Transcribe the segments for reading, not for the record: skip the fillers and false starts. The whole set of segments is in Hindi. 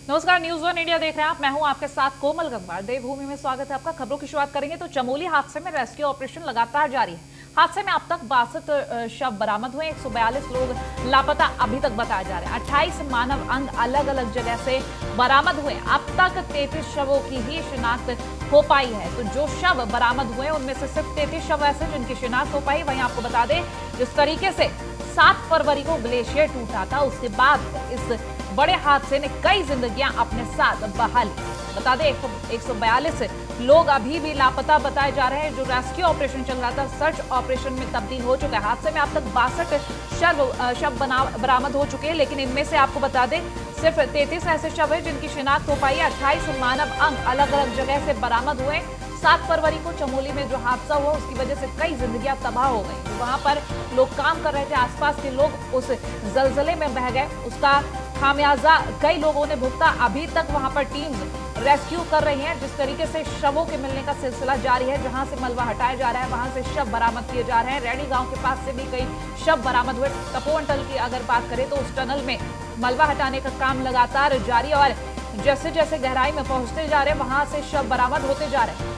नमस्कार, न्यूज वन इंडिया देख रहे हैं आप। मैं हूं आपके साथ कोमल गंगवार। देवभूमि में स्वागत है आपका। खबरों की शुरुआत करेंगे तो चमोली हादसे में रेस्क्यू ऑपरेशन लगातार जारी है। हादसे में अब तक 62 शव बरामद हुए, 142 लोग लापता अभी तक बताए जा रहे हैं। 28 मानव अंग अलग अलग जगह से बरामद हुए। अब तक 33 शवों की ही शिनाख्त हो पाई है। तो जो शव बरामद हुए उनमें से सिर्फ 33 शव ऐसे जिनकी शिनाख्त हो पाई। वहीं आपको बता दें, जिस तरीके से 7 फरवरी को ग्लेशियर टूटा था, उसके बाद इस बड़े हादसे ने कई जिंदगियां अपने साथ बहा ली। बता दें, 142 लोग अभी भी लापता बताए जा रहे हैं। जो रेस्क्यू ऑपरेशन चल रहा था, सर्च ऑपरेशन में तब्दील हो चुका है। हादसे में अब तक 62 शव बरामद हो चुके हैं, लेकिन इनमें से आपको बता दें सिर्फ 33 ऐसे शव है जिनकी शिनाख्त हो पाई है। 28 मानव अंग अलग अलग जगह से बरामद हुए। 7 फरवरी को चमोली में जो हादसा हुआ, उसकी वजह से कई जिंदगियां तबाह हो गई। वहां पर लोग काम कर रहे थे, आसपास के लोग उस जलजले में बह गए। उसका खामियाजा कई लोगों ने भुगता। अभी तक वहां पर टीम्स रेस्क्यू कर रही हैं। जिस तरीके से शवों के मिलने का सिलसिला जारी है, जहां से मलबा हटाया जा रहा है वहां से शव बरामद किए जा रहे हैं। रैणी गांव के पास से भी कई शव बरामद हुए। तपोवन टनल की अगर बात करें तो उस टनल में मलबा हटाने का काम लगातार जारी, और जैसे जैसे गहराई में पहुंचते जा रहे हैं वहां से शव बरामद होते जा रहे हैं।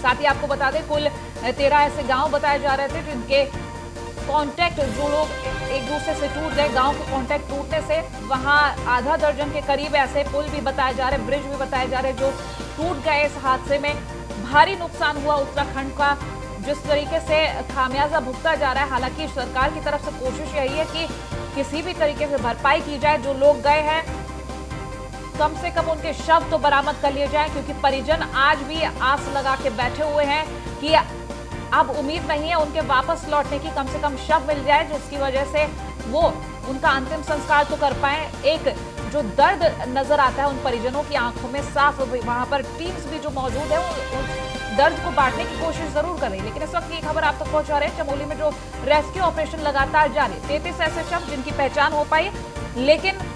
साथ ही आपको बता दें, कुल 13 ऐसे गांव बताए जा रहे थे जिनके कांटेक्ट, जो लोग एक दूसरे से टूट गए, गांव के कांटेक्ट टूटने से वहां आधा दर्जन के करीब ऐसे पुल भी बताए जा रहे हैं, ब्रिज भी बताए जा रहे हैं जो टूट गए। इस हादसे में भारी नुकसान हुआ उत्तराखंड का, जिस तरीके से खामियाजा भुगता जा रहा है। हालांकि सरकार की तरफ से कोशिश यही है कि किसी भी तरीके से भरपाई की जाए। जो लोग गए हैं कम से कम उनके शव तो बरामद कर लिए जाएं, क्योंकि परिजन आज भी आस लगा के बैठे हुए हैं कि अब उम्मीद नहीं है उनके वापस लौटने की। कम से कम शव मिल जाए जिसकी वजह से वो उनका अंतिम संस्कार तो कर पाए। एक जो दर्द नजर आता है उन परिजनों की आंखों में साफ। वहां पर टीम्स भी जो मौजूद है वो उस दर्द को बांटने की कोशिश जरूर कर रही है। लेकिन इस वक्त ये खबर आप तक पहुंचा रहे हैं, चमोली में जो रेस्क्यू ऑपरेशन लगातार जारी। 33 ऐसे शव जिनकी पहचान हो पाई, लेकिन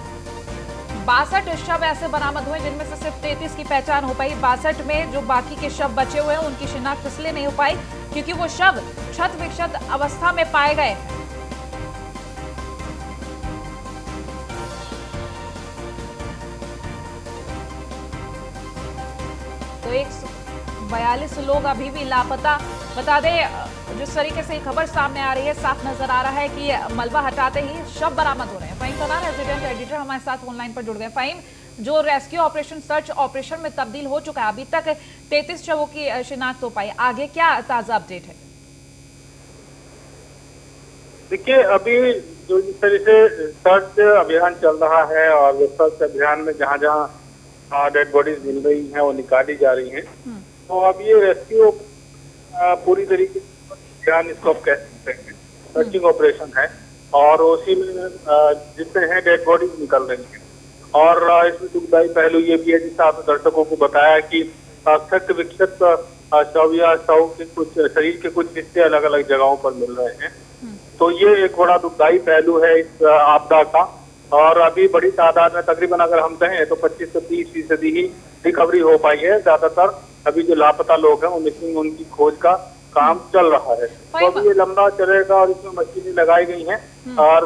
62 शव ऐसे बरामद हुए जिनमें से सिर्फ 33 की पहचान हो पाई। 62 में जो बाकी के शव बचे हुए हैं उनकी शिनाख्त इसलिए नहीं हो पाई क्योंकि वो शव क्षत विक्षत अवस्था में पाए गए। तो 142 लोग अभी भी लापता। बता दें, जिस तरीके से खबर सामने आ रही है, साफ नजर आ रहा है कि मलबा हटाते ही शव बरामद हो रहे हैं। फाहिम तनार, रेजिडेंट एडिटर, हमारे साथ ऑनलाइन पर जुड़ गए। फाहिम, जो रेस्क्यू ऑपरेशन सर्च ऑपरेशन में तब्दील हो चुका है, अभी तक 33 शवों की शिनाख्त हो पाई, आगे क्या ताजा अपडेट है? देखिए, अभी जो जिस तरह से सर्च अभियान चल रहा है और वो सर्च अभियान में जहां जहां डेड बॉडीज मिल रही हैं वो निकाली जा रही हैं, तो अब ये रेस्क्यू पूरी तरीके से अभियान इसको आप कह सकते हैं, सर्चिंग ऑपरेशन है। और उसी में जितने हैं डेड बॉडीज निकल रही हैं। और इसमें दुखदायी पहलू ये भी है, जिससे आप दर्शकों को बताया कि क्षत विक्षत शव या शव के कुछ शरीर के कुछ हिस्से अलग अलग जगहों पर मिल रहे हैं। तो ये एक बड़ा दुखदायी पहलू है इस आपदा का। और अभी बड़ी तादाद में, तकरीबन अगर हम कहें तो 25 से 30% ही रिकवरी हो पाई है। ज्यादातर अभी जो लापता लोग हैं उनकी खोज का काम चल रहा है। तो अभी ये लंबा चलेगा और इसमें मशीनें लगाई गई हैं। और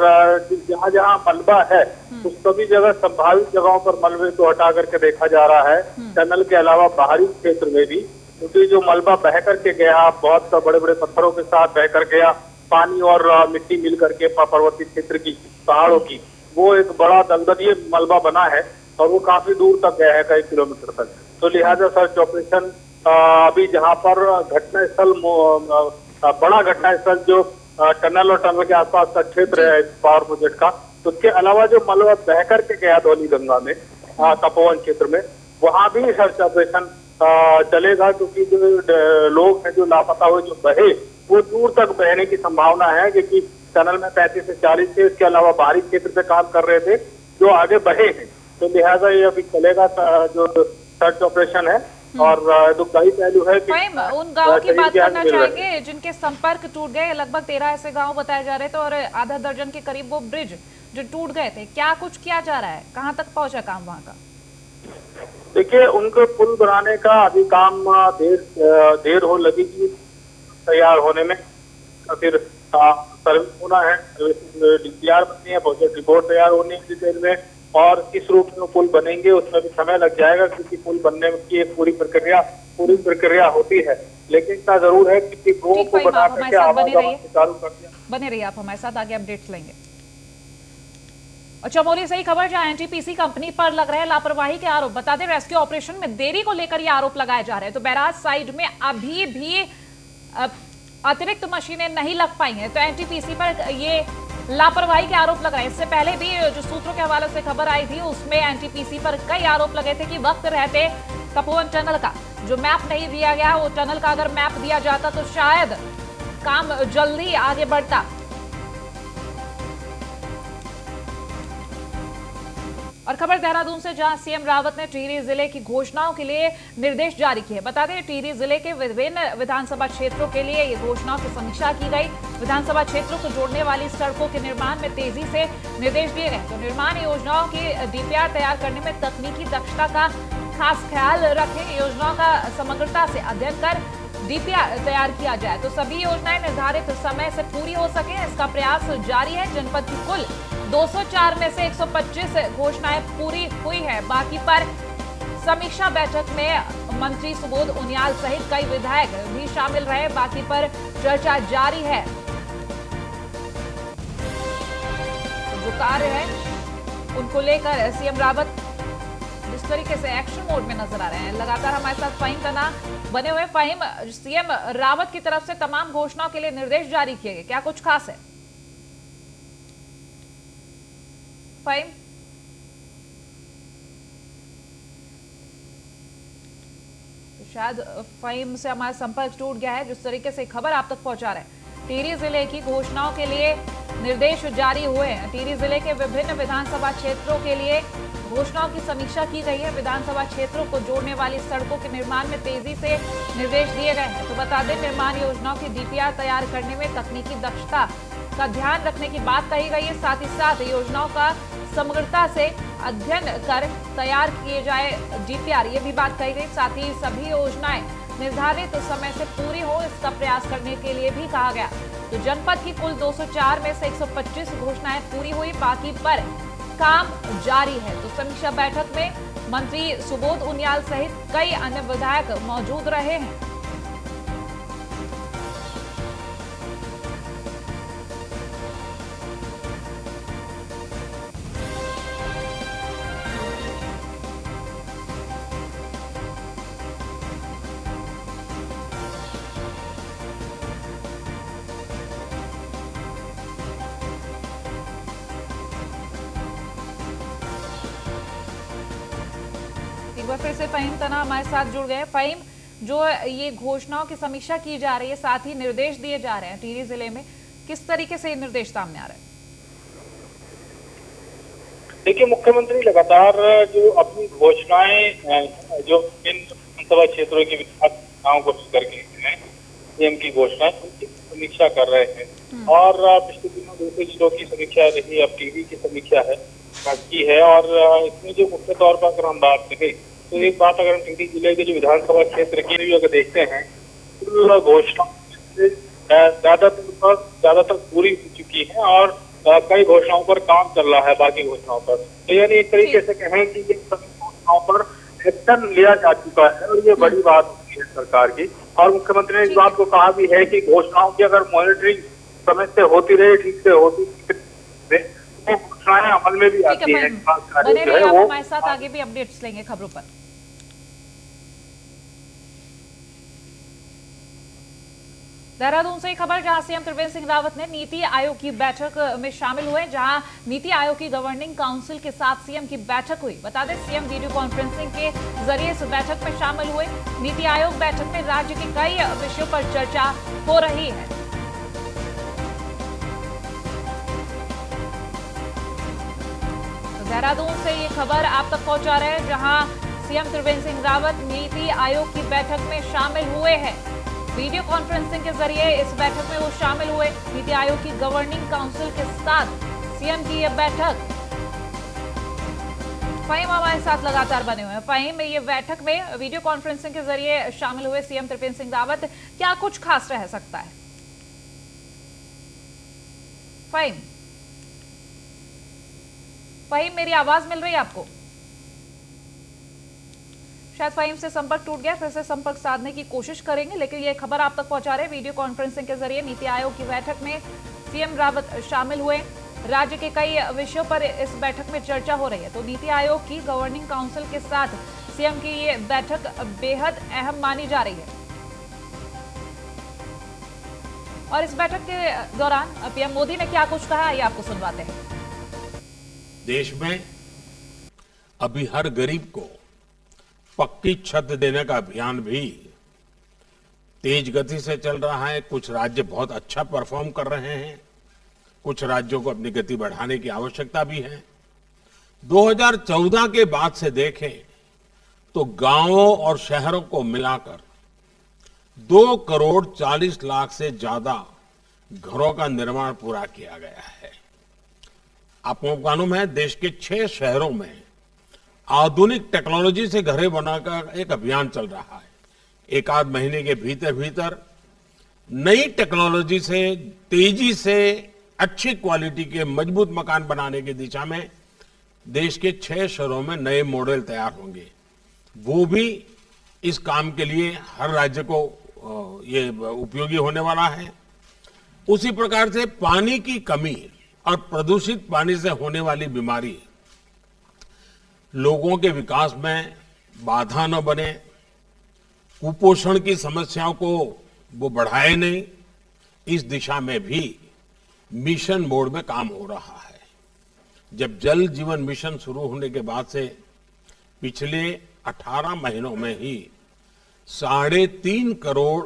जहाँ जहाँ मलबा है उस सभी जगह संभावित जगहों पर मलबे को हटा करके देखा जा रहा है, टनल के अलावा बाहरी क्षेत्र में भी। क्योंकि जो मलबा बह करके गया, बहुत बड़े बड़े पत्थरों के साथ बह कर गया, पानी और मिट्टी मिल करके पर्वतीय क्षेत्र की, पहाड़ों की, वो एक बड़ा दलदलीय मलबा बना है और वो काफी दूर तक गया है, कई किलोमीटर तक। तो लिहाजा सर्च ऑपरेशन अभी जहाँ पर घटनास्थल, बड़ा घटनास्थल जो टनल और टनल के आसपास का क्षेत्र है पावर प्रोजेक्ट का, तो उसके अलावा जो मलबा बह करके गया धौली गंगा में, तपोवन क्षेत्र में, वहां भी सर्च ऑपरेशन चलेगा। क्योंकि जो लोग हैं जो लापता हुए, जो बहे, वो दूर तक बहने की संभावना है, क्योंकि टनल में 35 से 40 थे, इसके अलावा बाहरी क्षेत्र पे काम कर रहे थे जो आगे बहे हैं। तो लिहाजा ये अभी चलेगा जो सर्च ऑपरेशन है। और दुखदायी पहलू है कि उन गांवों की बात करना चाहेंगे जिनके संपर्क टूट गए। लगभग 13 ऐसे गांव बताए जा रहे थे और आधा दर्जन के करीब वो ब्रिज जो टूट गए थे। क्या कुछ किया जा रहा है, कहाँ तक पहुंचा काम वहाँ का? देखिए, उनको पुल बनाने का अभी काम देर हो लगेगी तैयार होने में। फिर सर्वे होना है, डीपीआर बननी है, प्रोजेक्ट रिपोर्ट तैयार होनी है डिटेल में। और किस रूप में वो पुल बनेंगे उसमें भी समय लग जाएगा, क्योंकि पुल बनने की एक पूरी प्रक्रिया होती है। लेकिन इतना जरूर है कि पुलों को बना करके आवागमन चालू कर दिया। बने रहिए आप हमारे साथ, आगे अपडेट्स लेंगे। और चमोली से ही खबर, जहां एनटीपीसी कंपनी पर लग रहे लापरवाही के आरोप। बता दें रेस्क्यू ऑपरेशन में देरी को लेकर ये आरोप लगाए जा रहे हैं। तो बैराज साइड में अभी भी अतिरिक्त मशीनें नहीं लग पाई हैं, तो एनटीपीसी पर ये लापरवाही के आरोप लग रहे हैं। इससे पहले भी जो सूत्रों के हवाले से खबर आई थी उसमें एनटीपीसी पर कई आरोप लगे थे कि वक्त रहते तपोवन टनल का जो मैप नहीं दिया गया, वो टनल का अगर मैप दिया जाता तो शायद काम जल्दी आगे बढ़ता। और खबर देहरादून से, जहां सीएम रावत ने टिहरी जिले की घोषणाओं के लिए निर्देश जारी किए। बता दें टिहरी जिले के विभिन्न विधानसभा क्षेत्रों के लिए ये घोषणाओं की समीक्षा की गई। विधानसभा क्षेत्रों को जोड़ने वाली सड़कों के निर्माण में तेजी से निर्देश दिए गए। तो निर्माण योजनाओं की डीपीआर तैयार करने में तकनीकी दक्षता का खास ख्याल रखें। योजनाओं का समग्रता से अध्ययन कर डीपीआर तैयार किया जाए तो सभी योजनाएं निर्धारित समय से पूरी हो सके, इसका प्रयास जारी है। जनपद की कुल 204 में से 125 घोषणाएं पूरी हुई है। बाकी पर समीक्षा बैठक में मंत्री सुबोध उनियाल सहित कई विधायक भी शामिल रहे। बाकी पर चर्चा जारी है। जो कार्य है उनको लेकर सीएम रावत जिस तरीके से एक्शन मोड में नजर आ रहे हैं। लगातार हमारे साथ फहीम तना बने हुए। फहीम, सीएम रावत की तरफ से तमाम घोषणाओं के लिए निर्देश जारी किए गए, क्या कुछ खास है? फहीम, शायद फहीम से हमारा संपर्क टूट गया है। जिस तरीके से खबर आप तक पहुंचा रहे हैं, टिहरी जिले की घोषणाओं के लिए निर्देश जारी हुए हैं। टिहरी जिले के विभिन्न विधानसभा क्षेत्रों के लिए घोषणाओं की समीक्षा की गई है। विधानसभा क्षेत्रों को जोड़ने वाली सड़कों के निर्माण में तेजी से निर्देश दिए गए हैं। तो बता दें निर्माण योजनाओं की डीपीआर तैयार करने में तकनीकी दक्षता का ध्यान रखने की बात कही गई है। साथ ही साथ योजनाओं का समग्रता से अध्ययन कर तैयार किए जाए डीपीआर, ये भी बात कही गई। साथ ही सभी योजनाएं निर्धारित समय से पूरी हो, इसका प्रयास करने के लिए भी कहा गया। तो जनपद की कुल 204 में से 125 घोषणाएं पूरी हुई, बाकी पर काम जारी है। तो समीक्षा बैठक में मंत्री सुबोध उनियाल सहित कई अन्य विधायक मौजूद रहे हैं। फिर से फहीम तना हमारे साथ जुड़ गए। फहीम, जो ये घोषणाओं की समीक्षा की जा रही है, साथ ही निर्देश दिए जा रहे हैं टिहरी जिले में, किस तरीके से ये निर्देश सामने आ रहे हैं? देखिए, मुख्यमंत्री लगातार जो अपनी घोषणाएं जो इन विधानसभा क्षेत्रों की विधानसभाओं को करके सीएम की घोषणाएं उनकी समीक्षा कर रहे हैं। और पिछले दिनों दूसरे जिलों की समीक्षा रही, अब टिहरी की समीक्षा है की है। और इसमें जो मुख्य तौर पर अगर हम बात करें तो एक बात, अगर हम टिहरी जिले के जो विधानसभा क्षेत्र की भी अगर देखते हैं तो घोषणा ज्यादातर पूरी हो चुकी है और कई घोषणाओं पर काम चल रहा है बाकी घोषणाओं पर। तो यानी एक तरीके से कहें कि ये सभी घोषणाओं पर एक्शन लिया जा चुका है और ये बड़ी बात होती है सरकार की। और मुख्यमंत्री ने इस बात को कहा भी है कि घोषणाओं की अगर मॉनिटरिंग समय से होती रहे, ठीक से होती रहे, तो घोषणाएं अमल में भी आती है। बने रहिए आप हमारे साथ, आगे भी अपडेट्स लेंगे खबरों पर। देहरादून से खबर, जहां सीएम त्रिवेंद्र सिंह रावत ने नीति आयोग की बैठक में शामिल हुए, जहां नीति आयोग की गवर्निंग काउंसिल के साथ सीएम की बैठक हुई। बता दें सीएम वीडियो कॉन्फ्रेंसिंग के जरिए इस बैठक में शामिल हुए। नीति आयोग बैठक में राज्य के कई विषयों पर चर्चा हो रही है। देहरादून से ये खबर आप तक पहुंचा रहे हैं, जहां सीएम त्रिवेंद्र सिंह रावत नीति आयोग की बैठक में शामिल हुए हैं। वीडियो कॉन्फ्रेंसिंग के जरिए इस बैठक में वो शामिल हुए। नीति आयोग की गवर्निंग काउंसिल के साथ सीएम की यह बैठक। फहीम हमारे साथ लगातार बने हुए हैं। फहीम, ये बैठक में वीडियो कॉन्फ्रेंसिंग के जरिए शामिल हुए सीएम त्रिवेंद्र सिंह रावत, क्या कुछ खास रह सकता है? फहीम, फहीम, मेरी आवाज मिल रही है आपको? शायद फहीम से संपर्क टूट गया, फिर से संपर्क साधने की कोशिश करेंगे, लेकिन ये खबर आप तक पहुंचा रहे हैं वीडियो कॉन्फ्रेंसिंग के जरिए। नीति आयोग की बैठक में सीएम रावत शामिल हुए। राज्य के कई विषयों पर इस बैठक में चर्चा हो रही है। तो नीति आयोग की गवर्निंग काउंसिल के साथ सीएम की ये बैठक बेहद अहम मानी जा रही है। और इस बैठक के दौरान पीएम मोदी ने क्या कुछ कहा, ये आपको सुनवाते हैं। देश में अभी हर गरीब को पक्की छत देने का अभियान भी तेज गति से चल रहा है। कुछ राज्य बहुत अच्छा परफॉर्म कर रहे हैं, कुछ राज्यों को अपनी गति बढ़ाने की आवश्यकता भी है। 2014 के बाद से देखें तो गांवों और शहरों को मिलाकर 2 करोड़ 40 लाख से ज्यादा घरों का निर्माण पूरा किया गया है। आपको मालूम है, देश के 6 शहरों में आधुनिक टेक्नोलॉजी से घरें बनाकर एक अभियान चल रहा है। एक आध महीने के भीतर भीतर नई टेक्नोलॉजी से तेजी से अच्छी क्वालिटी के मजबूत मकान बनाने की दिशा में देश के 6 शहरों में नए मॉडल तैयार होंगे। वो भी इस काम के लिए हर राज्य को ये उपयोगी होने वाला है। उसी प्रकार से पानी की कमी और प्रदूषित पानी से होने वाली बीमारी लोगों के विकास में बाधा न बने, कुपोषण की समस्याओं को वो बढ़ाए नहीं, इस दिशा में भी मिशन मोड में काम हो रहा है। जब जल जीवन मिशन शुरू होने के बाद से पिछले 18 महीनों में ही 3.5 करोड़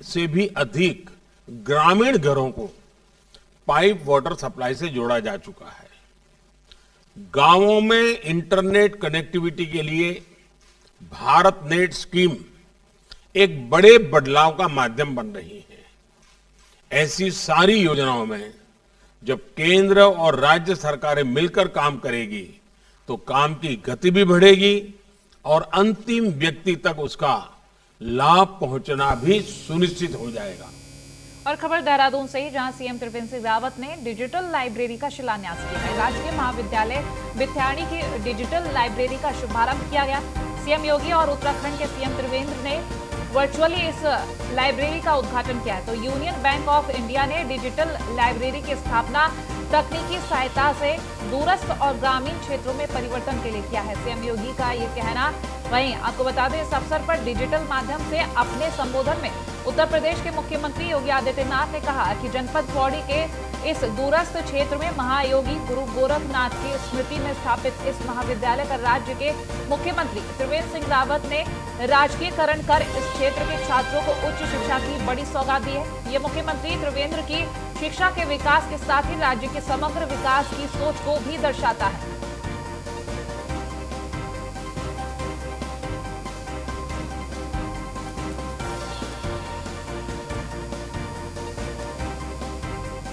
से भी अधिक ग्रामीण घरों को पाइप वाटर सप्लाई से जोड़ा जा चुका है। गांवों में इंटरनेट कनेक्टिविटी के लिए भारत नेट स्कीम एक बड़े बदलाव का माध्यम बन रही है। ऐसी सारी योजनाओं में जब केंद्र और राज्य सरकारें मिलकर काम करेगी तो काम की गति भी बढ़ेगी और अंतिम व्यक्ति तक उसका लाभ पहुंचना भी सुनिश्चित हो जाएगा। और खबर देहरादून से ही, जहां सीएम त्रिवेंद्र सिंह रावत ने डिजिटल लाइब्रेरी का शिलान्यास किया है। राजकीय महाविद्यालय बिथ्याणी की डिजिटल लाइब्रेरी का शुभारंभ किया गया। सीएम योगी और उत्तराखंड के सीएम त्रिवेंद्र ने वर्चुअली इस लाइब्रेरी का उद्घाटन किया है। तो यूनियन बैंक ऑफ इंडिया ने डिजिटल लाइब्रेरी की स्थापना तकनीकी सहायता से दूरस्थ और ग्रामीण क्षेत्रों में परिवर्तन के लिए किया है, सीएम योगी का ये कहना। वहीं आपको बता दें, इस अवसर पर डिजिटल माध्यम से अपने संबोधन में उत्तर प्रदेश के मुख्यमंत्री योगी आदित्यनाथ ने कहा कि जनपद पौड़ी के इस दूरस्थ क्षेत्र में महायोगी गुरु गोरखनाथ की स्मृति में स्थापित इस महाविद्यालय का राज्य के मुख्यमंत्री त्रिवेंद्र सिंह रावत ने राजकीयकरण कर इस क्षेत्र के छात्रों को उच्च शिक्षा की बड़ी सौगात दी है। ये मुख्यमंत्री त्रिवेंद्र की शिक्षा के विकास के साथ ही राज्य के समग्र विकास की सोच को भी दर्शाता है।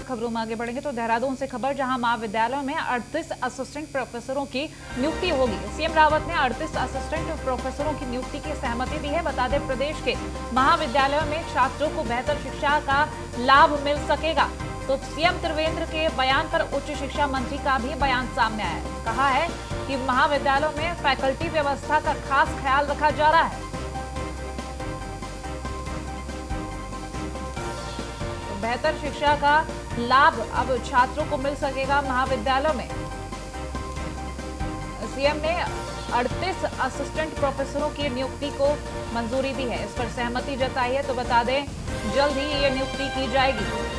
खबरों में आगे बढ़ेंगे तो देहरादून से खबर, जहां महाविद्यालयों में 38 असिस्टेंट प्रोफेसरों की नियुक्ति होगी। सीएम रावत ने 38 असिस्टेंट प्रोफेसरों की नियुक्ति की सहमति दी है। बता दें, प्रदेश के महाविद्यालयों में छात्रों को बेहतर शिक्षा का लाभ मिल सकेगा। तो सीएम त्रिवेंद्र के बयान पर उच्च शिक्षा मंत्री का भी बयान सामने आया है। कहा है कि महाविद्यालयों में फैकल्टी व्यवस्था का खास ख्याल रखा जा रहा है। बेहतर शिक्षा का लाभ अब छात्रों को मिल सकेगा महाविद्यालयों में। सीएम ने 38 असिस्टेंट प्रोफेसरों की नियुक्ति को मंजूरी दी है, इस पर सहमति जताई है। तो बता दें, जल्द ही ये नियुक्ति की जाएगी।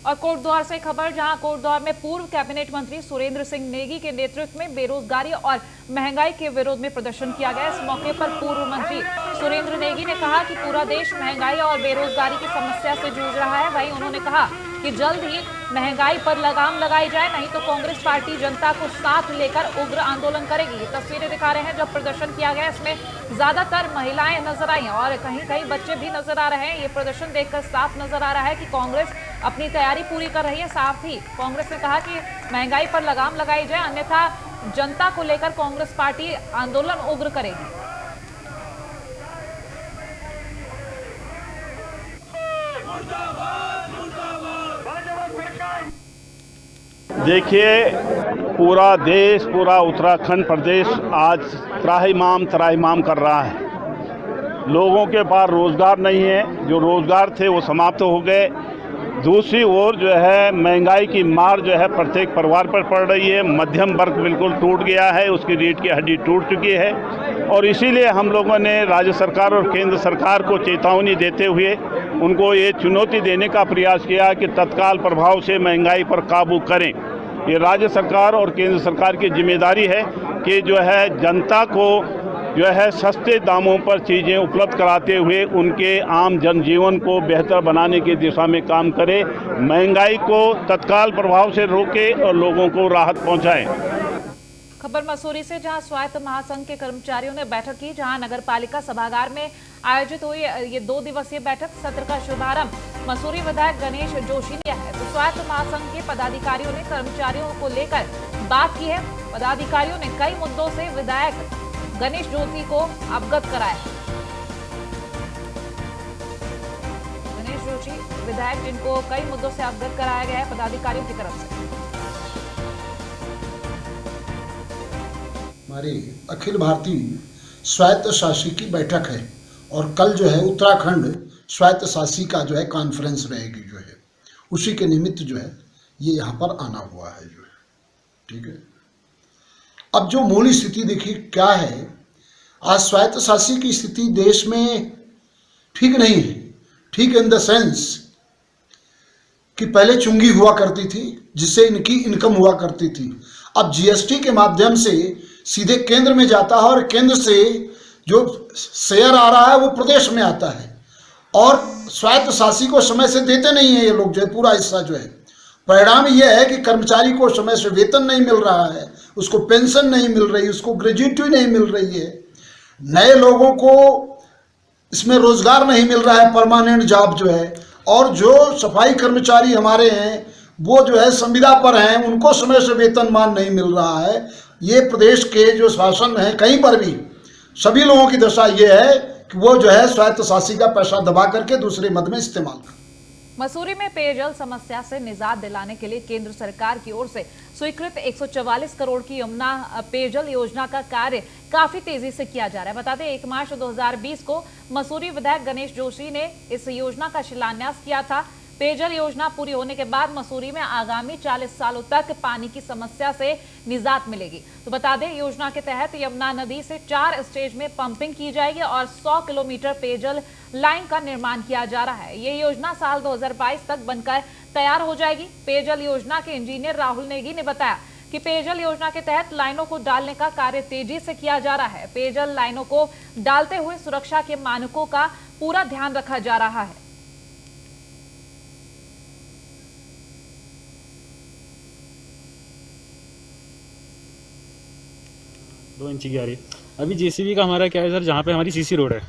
और कोटद्वार से खबर, जहां कोटद्वार में पूर्व कैबिनेट मंत्री सुरेंद्र सिंह नेगी के नेतृत्व में बेरोजगारी और महंगाई के विरोध में प्रदर्शन किया गया। इस मौके पर पूर्व मंत्री सुरेंद्र नेगी ने कहा कि पूरा देश महंगाई और बेरोजगारी की समस्या से जूझ रहा है। वहीं उन्होंने कहा कि जल्द ही महंगाई पर लगाम लगाई जाए, नहीं तो कांग्रेस पार्टी जनता को साथ लेकर उग्र आंदोलन करेगी। ये तस्वीरें दिखा रहे हैं जब प्रदर्शन किया गया। इसमें ज्यादातर महिलाएं नजर आई और कहीं कहीं बच्चे भी नजर आ रहे हैं। ये प्रदर्शन देखकर साफ नजर आ रहा है कि कांग्रेस अपनी तैयारी पूरी कर रही है। साथ ही कांग्रेस ने कहा कि महंगाई पर लगाम लगाई जाए, अन्यथा जनता को लेकर कांग्रेस पार्टी आंदोलन उग्र करेगी। देखिए, पूरा देश, पूरा उत्तराखंड प्रदेश आज त्राहिमाम कर रहा है। लोगों के पास रोजगार नहीं है, जो रोजगार थे वो समाप्त हो गए। दूसरी ओर जो है महंगाई की मार जो है प्रत्येक परिवार पर पड़ रही है। मध्यम वर्ग बिल्कुल टूट गया है, उसकी रीढ़ की हड्डी टूट चुकी है। और इसीलिए हम लोगों ने राज्य सरकार और केंद्र सरकार को चेतावनी देते हुए उनको ये चुनौती देने का प्रयास किया कि तत्काल प्रभाव से महंगाई पर काबू करें। ये राज्य सरकार और केंद्र सरकार की जिम्मेदारी है कि जो है जनता को जो है सस्ते दामों पर चीज़ें उपलब्ध कराते हुए उनके आम जनजीवन को बेहतर बनाने की दिशा में काम करे, महंगाई को तत्काल प्रभाव से रोके और लोगों को राहत पहुंचाए। खबर मसूरी से, जहां स्वायत्त महासंघ के कर्मचारियों ने बैठक की, जहां नगर पालिका सभागार में आयोजित हुई ये 2 दिवसीय बैठक। सत्र का शुभारंभ मसूरी विधायक गणेश जोशी ने किया है। तो स्वायत्त महासंघ के पदाधिकारियों ने कर्मचारियों को लेकर बात की है। पदाधिकारियों ने कई मुद्दों से विधायक गणेश जोशी को अवगत कराया। गणेश जोशी विधायक जिनको कई मुद्दों से अवगत कराया गया है पदाधिकारियों की तरफ से। हमारी अखिल भारतीय स्वायत्त शासी की बैठक है और कल जो है उत्तराखंड स्वायत्त शासी का जो है कॉन्फ्रेंस रहेगी, जो है उसी के निमित्त जो है ये यहाँ पर आना हुआ है, जो है ठीक है। अब जो मूल स्थिति देखिए क्या है, आज स्वायत्त शासी की स्थिति देश में ठीक नहीं है। ठीक इन द सेंस कि पहले चुंगी हुआ करती थी जिससे इनकी इनकम हुआ करती थी। अब जीएसटी के माध्यम से सीधे केंद्र में जाता है और केंद्र से जो शेयर आ रहा है वो प्रदेश में आता है और स्वायत्त शासी को समय से देते नहीं है ये लोग, जो है पूरा हिस्सा जो है। परिणाम यह है कि कर्मचारी को समय से वेतन नहीं मिल रहा है, उसको पेंशन नहीं मिल रही, उसको ग्रेजुएटी नहीं मिल रही है, नए लोगों को इसमें रोजगार नहीं मिल रहा है, परमानेंट जॉब जो है। और जो सफाई कर्मचारी हमारे हैं वो जो है संविदा पर हैं, उनको समय से वेतनमान नहीं मिल रहा है। ये प्रदेश के जो शासन है कहीं पर भी सभी लोगों की दशा ये है कि वो जो है स्वायत्त शासी का पैसा दबा करके दूसरे मद में इस्तेमाल कर। मसूरी में पेयजल समस्या से निजात दिलाने के लिए केंद्र सरकार की ओर से स्वीकृत 144 करोड़ की यमुना पेयजल योजना का कार्य काफी तेजी से किया जा रहा है। बता दें 1 मार्च 2020 को मसूरी विधायक गणेश जोशी ने इस योजना का शिलान्यास किया था। पेयजल योजना पूरी होने के बाद मसूरी में आगामी 40 सालों तक पानी की समस्या से निजात मिलेगी। तो बता दें योजना के तहत यमुना नदी से 4 स्टेज में पंपिंग की जाएगी और 100 किलोमीटर पेयजल लाइन का निर्माण किया जा रहा है। ये योजना साल 2022 तक बनकर तैयार हो जाएगी। पेयजल योजना के इंजीनियर राहुल नेगी ने बताया कि पेयजल योजना के तहत लाइनों को डालने का कार्य तेजी से किया जा रहा है। पेयजल लाइनों को डालते हुए सुरक्षा के मानकों का पूरा ध्यान रखा जा रहा है। 2 इंच की आ रही है। अभी जेसीबी का हमारा क्या है सर, जहाँ पे हमारी सीसी रोड है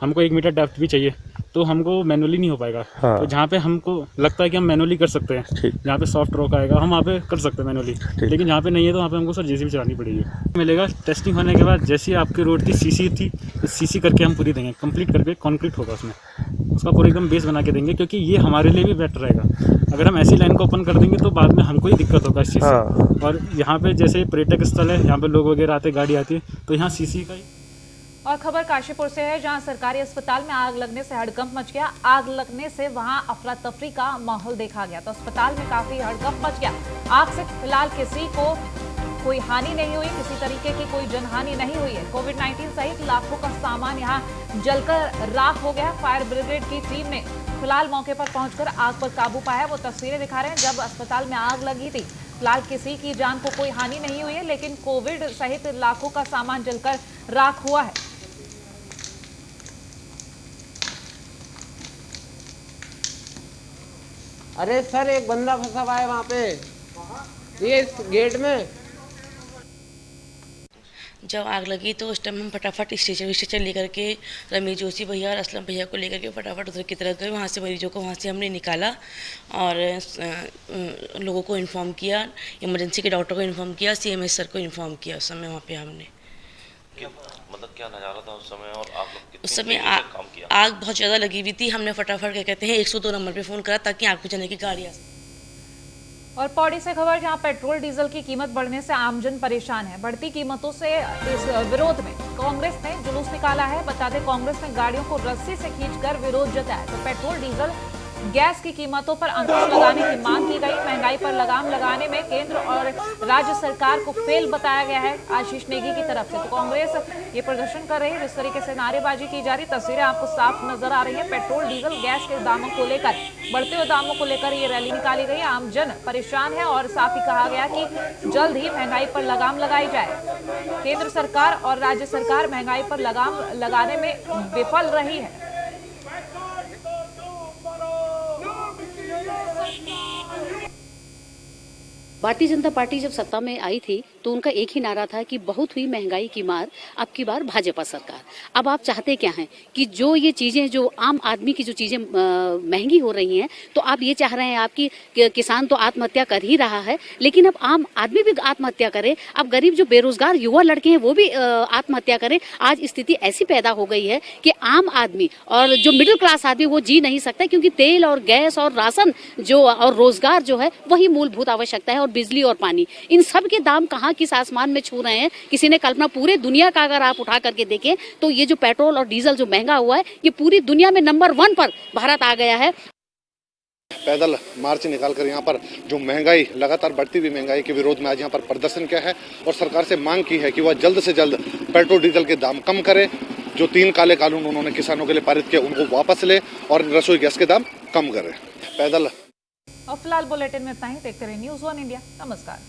हमको 1 मीटर डेप्थ भी चाहिए तो हमको मैनुअली नहीं हो पाएगा। हाँ। तो जहाँ पे हमको लगता है कि हम मैनुअली कर सकते हैं, जहाँ पे सॉफ्ट रॉक आएगा हम वहाँ पे कर सकते हैं मैनुअली, लेकिन जहाँ पे नहीं है तो वहाँ पे हमको सर जेसीबी चलानी पड़ेगी। मिलेगा टेस्टिंग होने के बाद जैसी आपकी रोड की सीसी थी तो सीसी करके हम पूरी देंगे, कंप्लीट करके कंक्रीट होगा उसमें, उसका पूरा एकदम बेस बना के देंगे, क्योंकि ये हमारे लिए भी बेटर रहेगा। अगर हम ऐसी लाइन को ओपन कर देंगे तो बाद में हमको ही दिक्कत होगा इस चीज़ से। और यहाँ पे जैसे पर्यटक स्थल है, यहाँ पे लोग वगैरह आते, गाड़ी आती है, तो यहाँ सीसी का ही। और खबर काशीपुर से है, जहां सरकारी अस्पताल में आग लगने से हड़कंप मच गया। आग लगने से वहां अफरा तफरी का माहौल देखा गया, तो अस्पताल में काफी हड़कंप मच गया। आग से फिलहाल किसी को कोई हानि नहीं हुई, किसी तरीके की कोई जनहानि नहीं हुई है। कोविड-19 सहित लाखों का सामान यहां जलकर राख हो गया। फायर ब्रिगेड की टीम ने फिलहाल मौके पर पहुंचकर आग पर काबू पाया। वो तस्वीरें दिखा रहे हैं जब अस्पताल में आग लगी थी। फिलहाल किसी की जान को कोई हानि नहीं हुई है, लेकिन कोविड सहित लाखों का सामान जलकर राख हुआ है। अरे सर एक बंदा फंसा हुआ है वहाँ पे, ये इस गेट में। जब आग लगी तो उस टाइम हम फटाफट स्ट्रेचर लेकर के रमेश जोशी भैया और असलम भैया को लेकर के फटाफट उधर की तरफ गए। वहाँ से मरीजों को वहाँ से हमने निकाला और लोगों को इन्फॉर्म किया, इमरजेंसी के डॉक्टर को इन्फॉर्म किया, CMH सर को इन्फॉर्म किया। उस समय वहाँ पे हमने मतलब क्या नजारा था उस समय और आप लोग उस समय काम किया? आग बहुत ज़्यादा लगी हुई थी। हमने फटाफट क्या कहते हैं 102 नंबर पे फ़ोन करा ताकि आग बुझाने की गाड़ी आ सके। और पौड़ी से खबर, जहां पेट्रोल डीजल की कीमत बढ़ने से आमजन परेशान है। बढ़ती कीमतों से इस विरोध में कांग्रेस ने जुलूस निकाला है। बता दें, कांग्रेस ने गाड़ियों को रस्सी से खींचकर विरोध जताया। तो पेट्रोल डीजल गैस की कीमतों पर अंकुश लगाने की मांग की गई। महंगाई पर लगाम लगाने में केंद्र और राज्य सरकार को फेल बताया गया है आशीष नेगी की तरफ से। तो कांग्रेस ये प्रदर्शन कर रही है, जिस तरीके से नारेबाजी की जा रही, तस्वीरें आपको साफ नजर आ रही है। पेट्रोल डीजल गैस के दामों को लेकर, बढ़ते हुए दामों को लेकर ये रैली निकाली गई। आमजन परेशान है और साफ ही कहा गया कि जल्द ही महंगाई पर लगाम लगाई जाए। केंद्र सरकार और राज्य सरकार महंगाई पर लगाम लगाने में विफल रही है। भारतीय जनता पार्टी जब सत्ता में आई थी तो उनका एक ही नारा था कि बहुत हुई महंगाई की मार, अब की बार भाजपा सरकार। अब आप चाहते क्या हैं कि जो ये चीजें, जो आम आदमी की जो चीजें महंगी हो रही हैं, तो आप ये चाह रहे हैं आपकी किसान तो आत्महत्या कर ही रहा है, लेकिन अब आम आदमी भी आत्महत्या करे। अब गरीब जो बेरोजगार युवा लड़के हैं वो भी आत्महत्या करें। आज स्थिति ऐसी पैदा हो गई है कि आम आदमी और जो मिडिल क्लास आदमी वो जी नहीं सकता, क्योंकि तेल और गैस और राशन जो और रोजगार जो है वही मूलभूत आवश्यकता है, और बिजली और पानी, इन सब के दाम कहाँ किस आसमान में छू रहे हैं, किसी ने कल्पना। पूरे दुनिया का अगर आप उठा करके देखें तो ये जो पेट्रोल और डीजल जो महंगा हुआ है, ये पूरी दुनिया में नंबर 1 पर भारत आ गया है। पैदल मार्च निकालकर यहाँ पर जो महंगाई, लगातार बढ़ती हुई महंगाई के विरोध में आज यहाँ पर प्रदर्शन किया है और सरकार से मांग की है कि वह जल्द से जल्द पेट्रोल डीजल के दाम कम करे। जो 3 काले कानून उन्होंने किसानों के लिए पारित किए उनको वापस ले और रसोई गैस के दाम कम करे। पैदल। और फिलहाल बुलेटिन में इतना ही। देखते रहिए न्यूज़ 1 इंडिया। नमस्कार।